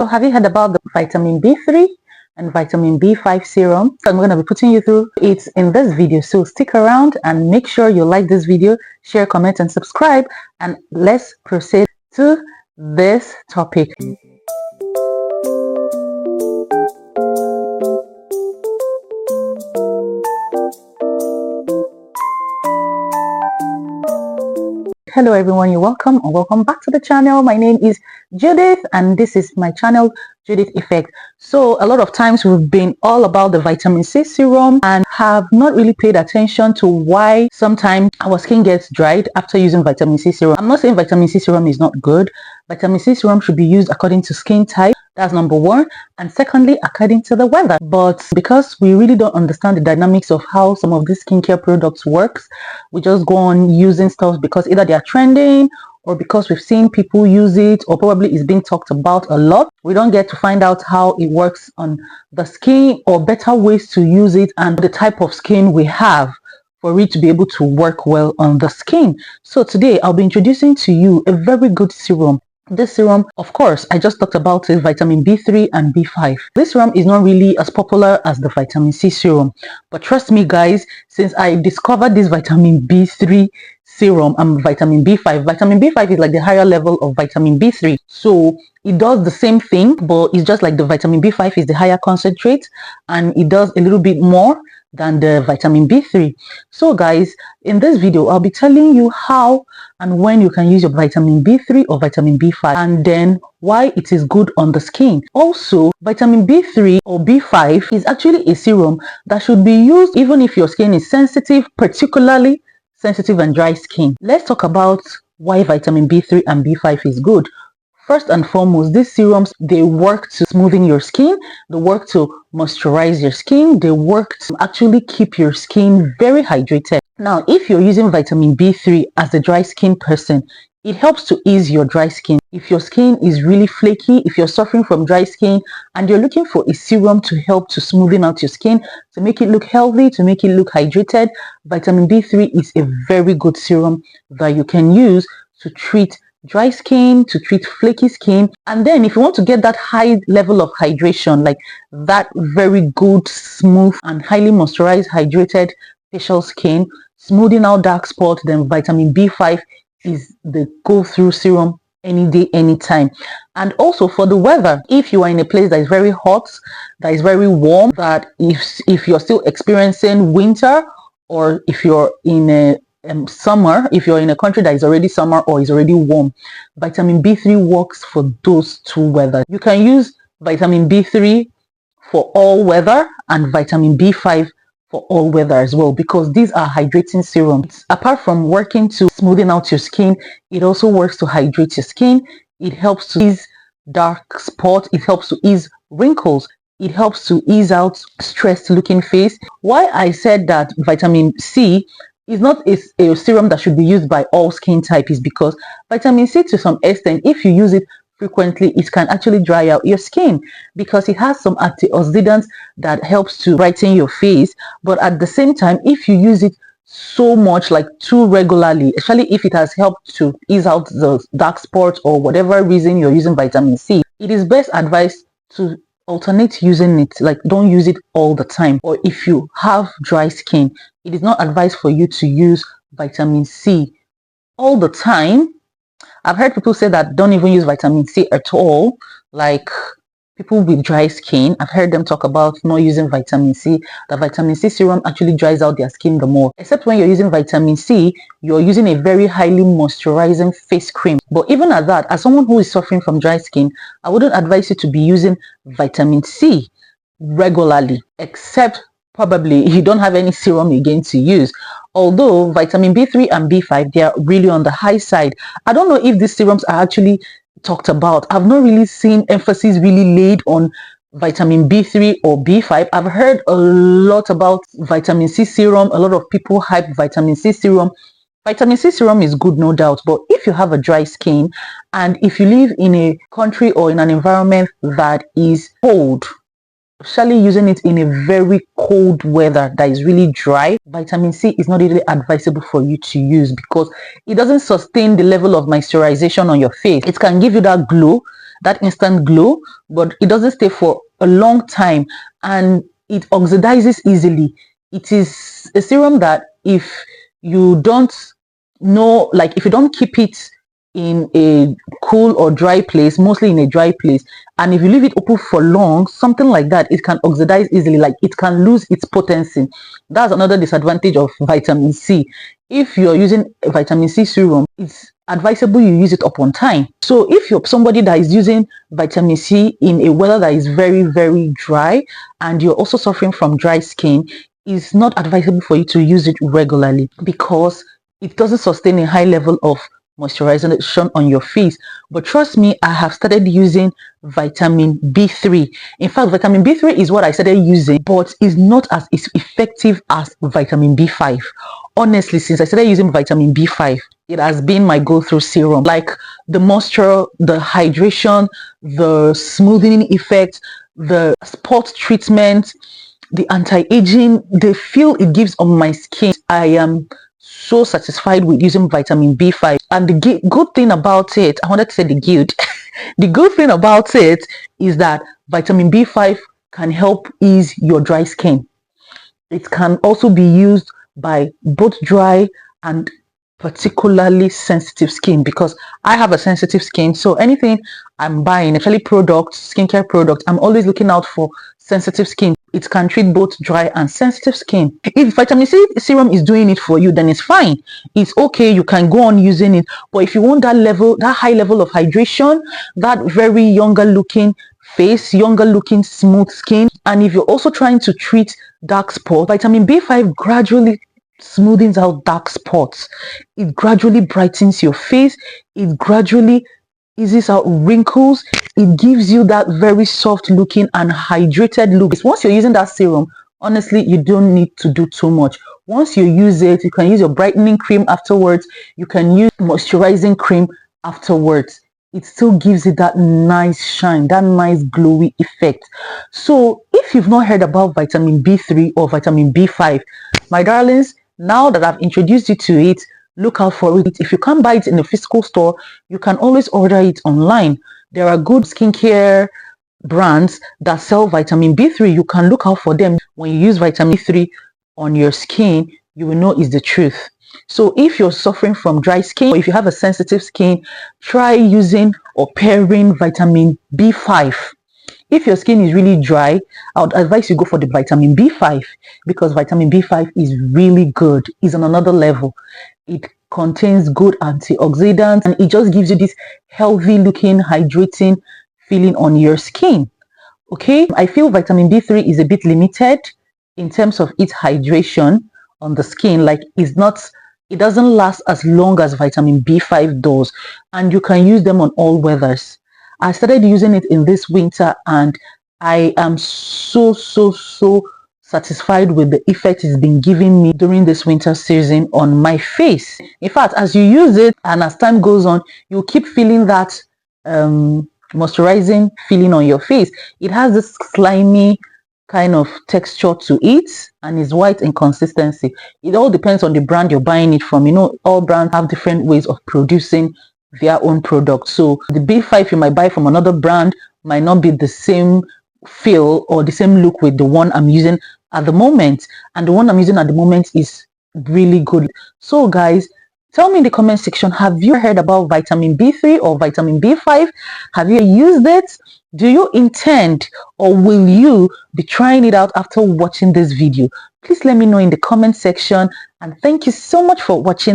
So have you heard about the vitamin B3 and vitamin B5 serum? So I'm going to be putting you through it in this video. So stick around and make sure you like this video, share, comment, and subscribe. And let's proceed to this topic. Hello everyone, you're welcome or welcome back to the channel. My name is Judith and this is my channel, Judith Effect. So a lot of times we've been all about the vitamin C serum and have not really paid attention to why sometimes our skin gets dried after using vitamin C serum. I'm not saying vitamin C serum is not good. Vitamin C serum should be used according to skin type. That's number one. And secondly, according to the weather. But because we really don't understand the dynamics of how some of these skincare products works, we just go on using stuff because either they are trending or because we've seen people use it or probably it's being talked about a lot. We don't get to find out how it works on the skin or better ways to use it and the type of skin we have for it to be able to work well on the skin. So today I'll be introducing to you a very good serum. This serum, of course, I just talked about it, vitamin B3 and B5. This serum is not really as popular as the vitamin C serum. But trust me, guys, since I discovered this vitamin B3 serum and vitamin B5, vitamin B5 is like the higher level of vitamin B3. So it does the same thing, but it's just like the vitamin B5 is the higher concentrate and it does a little bit more than the vitamin B3. So guys, in this video I'll be telling you how and when you can use your vitamin B3 or vitamin B5 and then why it is good on the skin. Also, vitamin B3 or B5 is actually a serum that should be used even if your skin is sensitive, particularly sensitive and dry skin. Let's talk about why vitamin B3 and B5 is good. First and foremost, these serums, they work to smoothen your skin, they work to moisturize your skin, they work to actually keep your skin very hydrated. Now, if you're using vitamin B3 as a dry skin person, it helps to ease your dry skin. If your skin is really flaky, if you're suffering from dry skin and you're looking for a serum to help to smoothen out your skin, to make it look healthy, to make it look hydrated, vitamin B3 is a very good serum that you can use to treat dry skin, to treat flaky skin. And then if you want to get that high level of hydration, like that very good, smooth and highly moisturized, hydrated facial skin, smoothing out dark spots, then vitamin B5 is the go-through serum any day, anytime. And also for the weather, if you are in a place that is very hot, that is very warm, that if you're still experiencing winter, or if you're in a summer, if you're in a country that is already summer or is already warm, vitamin B3 works for those two weathers. You can use vitamin B3 for all weather and vitamin B5 for all weather as well, because these are hydrating serums. Apart from working to smoothen out your skin, it also works to hydrate your skin. It helps to ease dark spots, it helps to ease wrinkles, it helps to ease out stressed looking face. Why I said that vitamin C is not a serum that should be used by all skin type is because vitamin C, to some extent, if you use it frequently, it can actually dry out your skin because it has some antioxidants that helps to brighten your face. But at the same time, if you use it so much, like too regularly, especially if it has helped to ease out the dark spots or whatever reason you're using vitamin C, it is best advised to alternate using it. Like, don't use it all the time. Or if you have dry skin, it is not advised for you to use vitamin C all the time. I've heard people say that don't even use vitamin C at all, like people with dry skin. I've heard them talk about not using vitamin C. The vitamin C serum actually dries out their skin the more. Except when you're using vitamin C, you're using a very highly moisturizing face cream. But even at that, as someone who is suffering from dry skin, I wouldn't advise you to be using vitamin C regularly, except probably you don't have any serum again to use. Although vitamin B3 and B5, they are really on the high side. I don't know if these serums are actually talked about. I've not really seen emphasis really laid on vitamin B3 or B5. I've heard a lot about vitamin C serum. A lot of people hype vitamin C serum. Vitamin C serum is good, no doubt, but if you have a dry skin and if you live in a country or in an environment that is cold, especially using it in a very cold weather that is really dry, vitamin C is not really advisable for you to use because it doesn't sustain the level of moisturization on your face. It can give you that glow that instant glow, but it doesn't stay for a long time and it oxidizes easily. It is a serum that if you don't know, like if you don't keep it in a cool or dry place, mostly in a dry place, and if you leave it open for long, something like that, it can oxidize easily, like it can lose its potency. That's another disadvantage of vitamin C. If you're using a vitamin C serum, it's advisable you use it upon time. So if you're somebody that is using vitamin C in a weather that is very, very dry, and you're also suffering from dry skin, it's not advisable for you to use it regularly because it doesn't sustain a high level of moisturization on your face. But trust me, I have started using vitamin B3. In fact, vitamin B3 is what I started using, but is not as effective as vitamin B5. Honestly, since I started using vitamin B5, it has been my go-through serum. Like the moisture, the hydration, the smoothing effect, the spot treatment, the anti-aging, the feel it gives on my skin. I am so satisfied with using vitamin B5. And the good thing about it, I wanted to say the good. The good thing about it is that vitamin B5 can help ease your dry skin. It can also be used by both dry and particularly sensitive skin, because I have a sensitive skin. So anything I'm buying, especially products, skincare products, I'm always looking out for sensitive skin. It can treat both dry and sensitive skin. If vitamin C serum is doing it for you, then it's fine. It's okay, you can go on using it. But if you want that level, that high level of hydration, that very younger looking face, younger looking smooth skin, and if you're also trying to treat dark spots, vitamin B5 gradually smoothens out dark spots. It gradually brightens your face. It gradually eases out wrinkles. It gives you that very soft looking and hydrated look. Once you're using that serum, honestly, you don't need to do too much. Once you use it, you can use your brightening cream afterwards. You can use moisturizing cream afterwards. It still gives it that nice shine, that nice glowy effect. So if you've not heard about vitamin B3 or vitamin B5, my darlings, now that I've introduced you to it, look out for it. If you can't buy it in a physical store, you can always order it online. There are good skincare brands that sell vitamin B3. You can look out for them. When you use vitamin B3 on your skin, you will know it's the truth. So if you're suffering from dry skin, or if you have a sensitive skin, try using or pairing vitamin B5. If your skin is really dry, I would advise you go for the vitamin B5, because vitamin B5 is really good. It's on another level. It contains good antioxidants and it just gives you this healthy looking, hydrating feeling on your skin. Okay, I feel vitamin B3 is a bit limited in terms of its hydration on the skin. Like it doesn't last as long as vitamin B5 does, and you can use them on all weathers. I started using it in this winter and I am so satisfied with the effect it's been giving me during this winter season on my face. In fact, as you use it and as time goes on, you'll keep feeling that moisturizing feeling on your face. It has this slimy kind of texture to it and is white in consistency. It all depends on the brand you're buying it from. You know, all brands have different ways of producing their own product. So the B5 you might buy from another brand might not be the same feel or the same look with the one I'm using at the moment, and the one I'm using at the moment is really good. So guys, tell me in the comment section, have you heard about vitamin B3 or vitamin B5? Have you used it? Do you intend or will you be trying it out after watching this video? Please let me know in the comment section, and thank you so much for watching.